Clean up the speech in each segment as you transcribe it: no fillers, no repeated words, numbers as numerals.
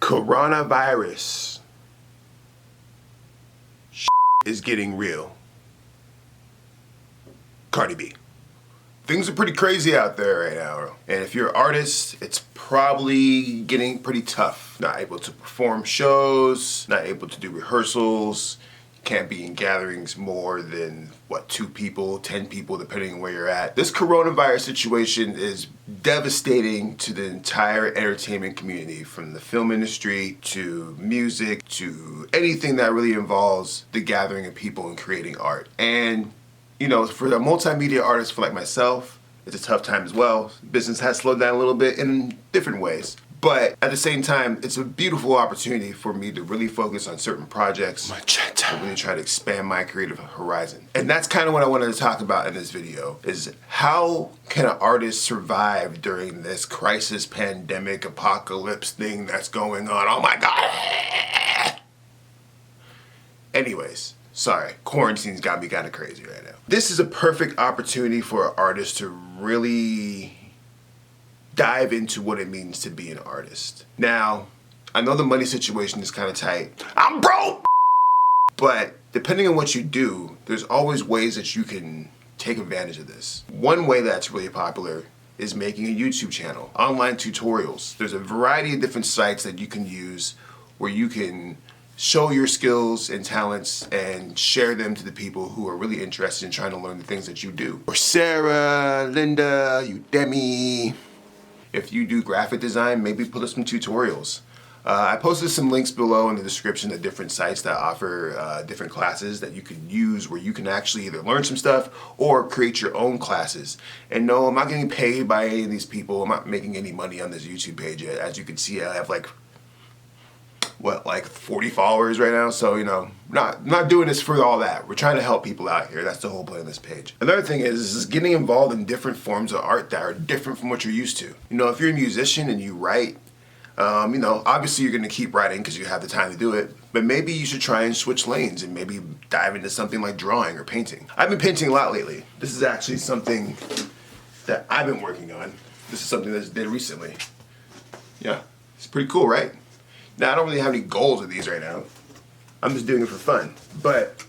Coronavirus is getting real. Cardi B. Things are pretty crazy out there right now. And if you're an artist, it's probably getting pretty tough. Not able to perform shows, not able to do rehearsals, can't be in gatherings more than, 2 people, 10 people, depending on where you're at. This coronavirus situation is devastating to the entire entertainment community, from the film industry to music to anything that really involves the gathering of people and creating art. And for the multimedia artists like myself, it's a tough time as well. Business has slowed down a little bit in different ways. But at the same time, it's a beautiful opportunity for me to really focus on certain projects and really try to expand my creative horizon. And that's kind of what I wanted to talk about in this video, is how can an artist survive during this crisis, pandemic, apocalypse thing that's going on? Oh my God! Anyways. Sorry, quarantine's got me kind of crazy right now. This is a perfect opportunity for an artist to really dive into what it means to be an artist. Now, I know the money situation is kind of tight. I'm broke! But depending on what you do, there's always ways that you can take advantage of this. One way that's really popular is making a YouTube channel, online tutorials. There's a variety of different sites that you can use where you can show your skills and talents and share them to the people who are really interested in trying to learn the things that you do. Or Sarah, Linda, Udemy. If you do graphic design, maybe put up some tutorials. I posted some links below in the description of different sites that offer different classes that you can use, where you can actually either learn some stuff or create your own classes. And no, I'm not getting paid by any of these people. I'm not making any money on this YouTube page yet. As you can see, I have like 40 followers right now, so not doing this for all that. We're trying to help people out here. That's the whole point of this page. Another thing is getting involved in different forms of art that are different from what you're used to. If you're a musician and you write, obviously you're going to keep writing because you have the time to do it, but maybe you should try and switch lanes and maybe dive into something like drawing or painting. I've been painting a lot lately. This is actually something that I've been working on. This is something that I did recently. Yeah, it's pretty cool, right? Now, I don't really have any goals with these right now. I'm just doing it for fun. But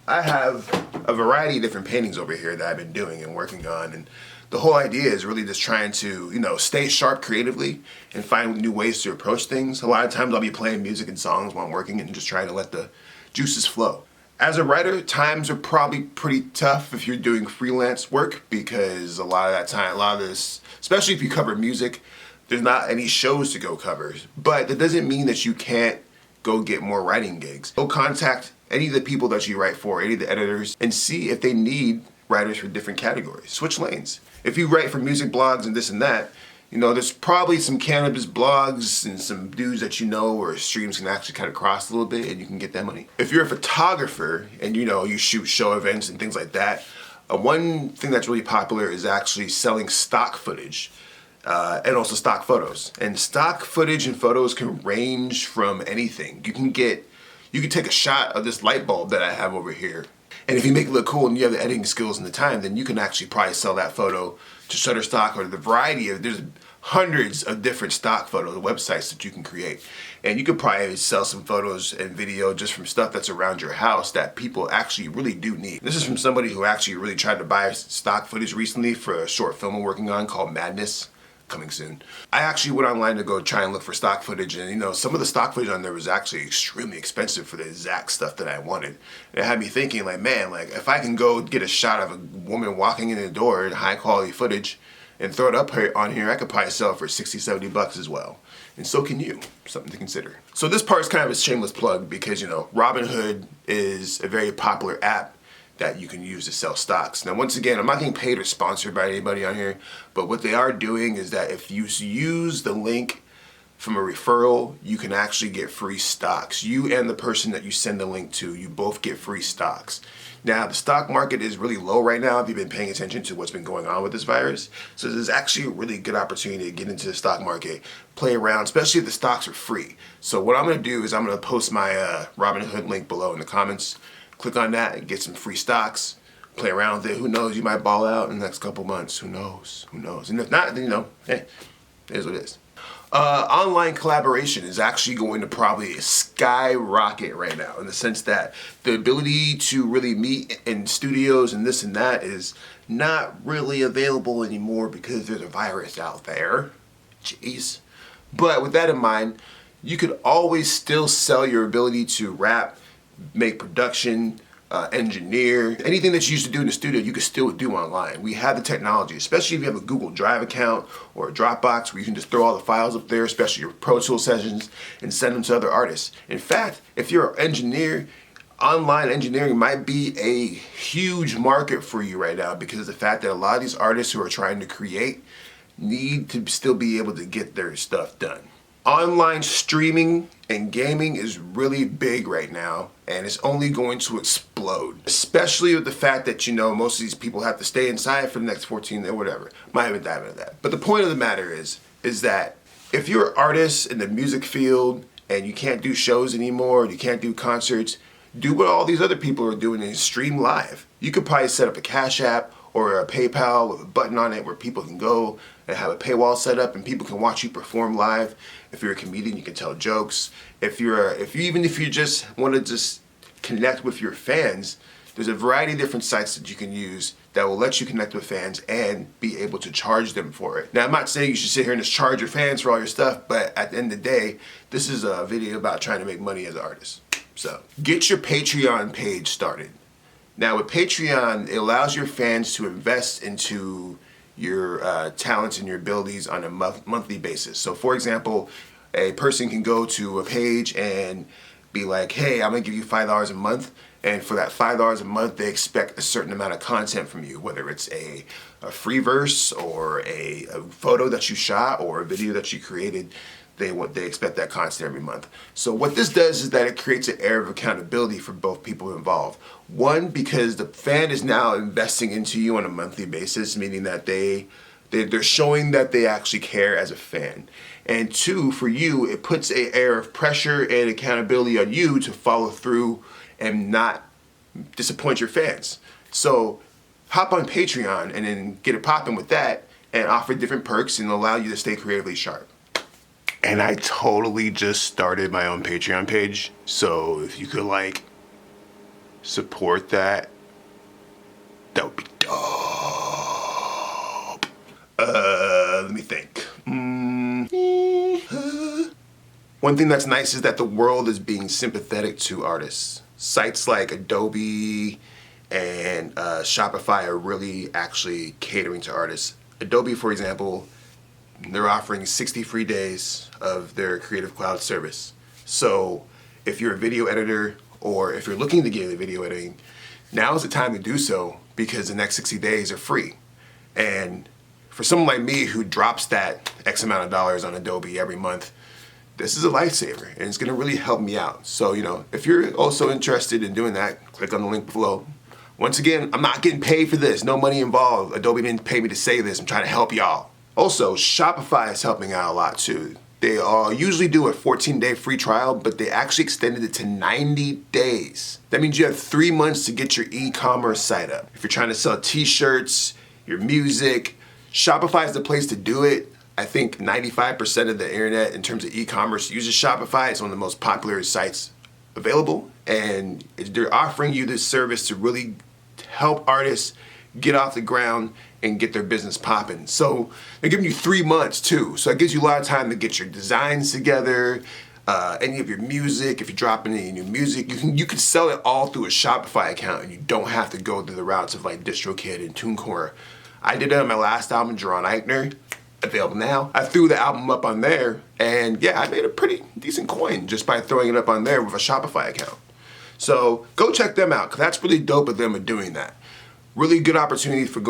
I have a variety of different paintings over here that I've been doing and working on. And the whole idea is really just trying to, stay sharp creatively and find new ways to approach things. A lot of times I'll be playing music and songs while I'm working and just trying to let the juices flow. As a writer, times are probably pretty tough if you're doing freelance work, because a lot of this, especially if you cover music, there's not any shows to go cover. But that doesn't mean that you can't go get more writing gigs. Go contact any of the people that you write for, any of the editors, and see if they need writers for different categories. Switch lanes. If you write for music blogs and this and that, there's probably some cannabis blogs and some dudes that where streams can actually kind of cross a little bit and you can get that money. If you're a photographer and you shoot show events and things like that, one thing that's really popular is actually selling stock footage. And also stock photos. And stock footage and photos can range from anything. You can take a shot of this light bulb that I have over here, and if you make it look cool and you have the editing skills and the time, then you can actually probably sell that photo to Shutterstock or there's hundreds of different stock photo websites that you can create. And you could probably sell some photos and video just from stuff that's around your house that people actually really do need. This is from somebody who actually really tried to buy stock footage recently for a short film I'm working on called Madness. Coming soon. I actually went online to go try and look for stock footage, and some of the stock footage on there was actually extremely expensive for the exact stuff that I wanted. And it had me thinking, if I can go get a shot of a woman walking in the door in high quality footage and throw it up on here, I could probably sell it for 60, 70 bucks as well. And so can you. Something to consider. So this part is kind of a shameless plug because, Robinhood is a very popular app that you can use to sell stocks. Now, once again, I'm not getting paid or sponsored by anybody on here, but what they are doing is that if you use the link from a referral, you can actually get free stocks. You and the person that you send the link to, you both get free stocks. Now, the stock market is really low right now if you've been paying attention to what's been going on with this virus. So there's actually a really good opportunity to get into the stock market, play around, especially if the stocks are free. So what I'm gonna do is I'm gonna post my Robinhood link below in the comments. Click on that and get some free stocks. Play around with it. Who knows? You might ball out in the next couple months. Who knows? Who knows? And if not, then hey, it is what it is. Online collaboration is actually going to probably skyrocket right now, in the sense that the ability to really meet in studios and this and that is not really available anymore because there's a virus out there. Jeez. But with that in mind, you could always still sell your ability to rap, make production, engineer, anything that you used to do in the studio, you can still do online. We have the technology, especially if you have a Google Drive account or a Dropbox where you can just throw all the files up there, especially your Pro Tool sessions, and send them to other artists. In fact, if you're an engineer, online engineering might be a huge market for you right now, because of the fact that a lot of these artists who are trying to create need to still be able to get their stuff done. Online streaming and gaming is really big right now, and it's only going to explode. Especially with the fact that, most of these people have to stay inside for the next 14 days or whatever. Might even dive into that. But the point of the matter is that if you're an artist in the music field and you can't do shows anymore, you can't do concerts, do what all these other people are doing and stream live. You could probably set up a Cash App or a PayPal with a button on it where people can go and have a paywall set up and people can watch you perform live. If you're a comedian, you can tell jokes. If you just want to just connect with your fans, there's a variety of different sites that you can use that will let you connect with fans and be able to charge them for it. Now, I'm not saying you should sit here and just charge your fans for all your stuff, but at the end of the day, this is a video about trying to make money as an artist. So, get your Patreon page started. Now, with Patreon, it allows your fans to invest into your talents and your abilities on a monthly basis. So, for example, a person can go to a page and be like, hey, I'm gonna give you $5 a month, and for that $5 a month, they expect a certain amount of content from you, whether it's a free verse or a photo that you shot or a video that you created. They expect that content every month. So what this does is that it creates an air of accountability for both people involved. One, because the fan is now investing into you on a monthly basis, meaning that they're showing that they actually care as a fan. And two, for you, it puts an air of pressure and accountability on you to follow through and not disappoint your fans. So hop on Patreon and then get it popping with that and offer different perks and allow you to stay creatively sharp. And I totally just started my own Patreon page, so if you could support that, that would be dope. Let me think. One thing that's nice is that the world is being sympathetic to artists. Sites like Adobe and Shopify are really actually catering to artists. Adobe, for example, they're offering 60 free days of their Creative Cloud service. So if you're a video editor or if you're looking to get into video editing, now's the time to do so, because the next 60 days are free. And for someone like me who drops that X amount of dollars on Adobe every month, this is a lifesaver and it's gonna really help me out. So, if you're also interested in doing that, click on the link below. Once again, I'm not getting paid for this, no money involved. Adobe didn't pay me to say this, I'm trying to help y'all. Also, Shopify is helping out a lot too. They usually do a 14-day free trial, but they actually extended it to 90 days. That means you have 3 months to get your e-commerce site up. If you're trying to sell t-shirts, your music, Shopify is the place to do it. I think 95% of the internet in terms of e-commerce uses Shopify. It's one of the most popular sites available, and they're offering you this service to really help artists get off the ground and get their business popping. So they're giving you 3 months too. So it gives you a lot of time to get your designs together, any of your music. If you're dropping any new music, you can sell it all through a Shopify account, and you don't have to go through the routes of DistroKid and TuneCore. I did it on my last album, Jaron Ikner, available now. I threw the album up on there, and yeah, I made a pretty decent coin just by throwing it up on there with a Shopify account. So go check them out, because that's really dope of them of doing that. Really good opportunity for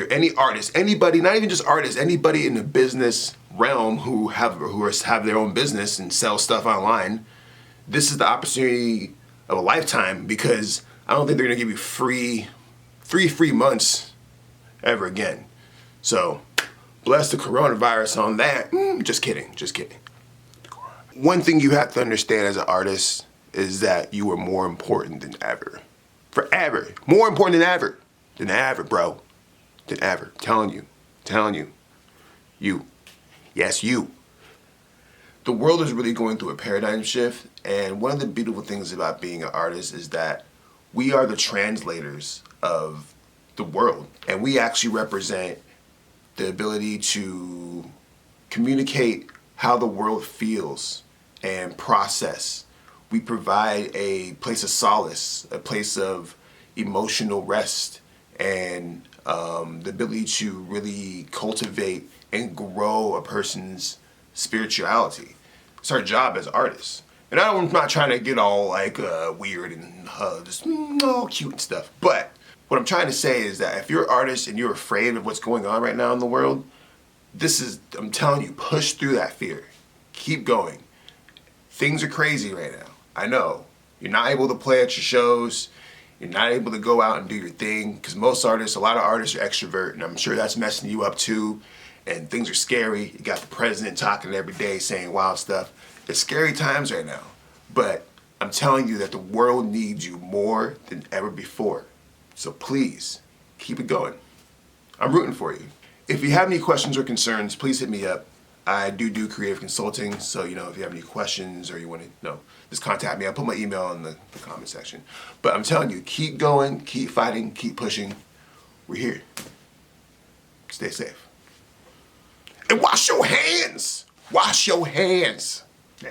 any artist, anybody, not even just artists, anybody in the business realm who have their own business and sell stuff online. This is the opportunity of a lifetime, because I don't think they're gonna give you three free months ever again. So bless the coronavirus on that. Just kidding. One thing you have to understand as an artist is that you are more important than ever. Forever. More important than ever. Than ever, bro. Than ever. Telling you. You. Yes, you. The world is really going through a paradigm shift, and one of the beautiful things about being an artist is that we are the translators of the world, and we actually represent the ability to communicate how the world feels and process. We provide a place of solace, a place of emotional rest, and the ability to really cultivate and grow a person's spirituality. It's our job as artists. And I'm not trying to get all like weird and just all cute and stuff. But what I'm trying to say is that if you're an artist and you're afraid of what's going on right now in the world, I'm telling you, push through that fear. Keep going. Things are crazy right now. I know. You're not able to play at your shows. You're not able to go out and do your thing. Because a lot of artists are extrovert, and I'm sure that's messing you up too. And things are scary. You got the president talking every day saying wild stuff. It's scary times right now. But I'm telling you that the world needs you more than ever before. So please, keep it going. I'm rooting for you. If you have any questions or concerns, please hit me up. I do creative consulting, so if you have any questions or you want to just contact me. I'll put my email in the comment section. But I'm telling you, keep going, keep fighting, keep pushing. We're here. Stay safe. And wash your hands! Wash your hands! Nah.